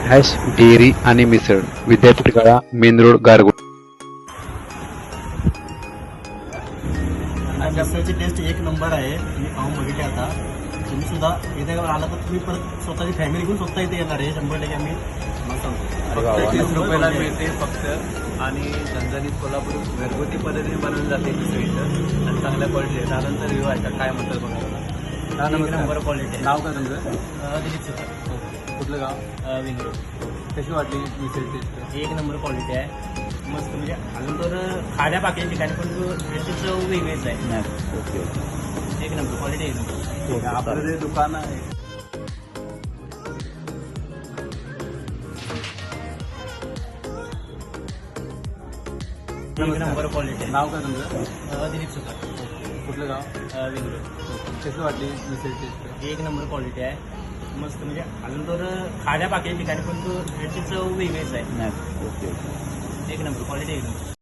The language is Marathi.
हॅश डेअरी आणि मिसळ विद्यापीठ गाळा मेन रोड गारगोळ. मिसळची टेस्ट एक नंबर आहे. तुम्ही खाऊन बघितले आता. तुम्ही सुद्धा इथे आला तर तुम्ही परत स्वतःची फॅमिली घेऊन स्वतः इथे येणार आहे. 100% आम्ही तुम्हाला सांगतो. 30 रुपयाला मिळते फक्त आणि झणझणीत कोल्हापूर घरगुती पद्धतीने बनवली जाते मिसळ इथं आणि चांगल्या क्वालिटी आहे. त्यानंतर रिव्ह्यू आहे काय म्हणतात बघा. एक नंबर क्वालिटी आहे. नाव काय तुमचं? दिलीप सुद्धा कुठलं गाव? विंगरोड. कशी वाटली मिसळ टेस्ट? एक नंबर क्वालिटी आहे. मस्त म्हणजे अजून तर खाड्या बाकी ठिकाणी पण त्याची चव वेगळीच आहे. एक नंबर क्वालिटी आहे. आपलं जे दुकान आहे एक नंबर क्वालिटी आहे. नाव काय तुमचं? दिलीप सुद्धा कुठलं गाव? विंगरोड. कशी वाटली मिसळ टेस्ट? एक नंबर क्वालिटी आहे. मस्त म्हणजे अजून तर खाड्या बाकी ठिकाणी पण त्याची चव वेगळीच आहे. एक नंबर क्वालिटी आहे.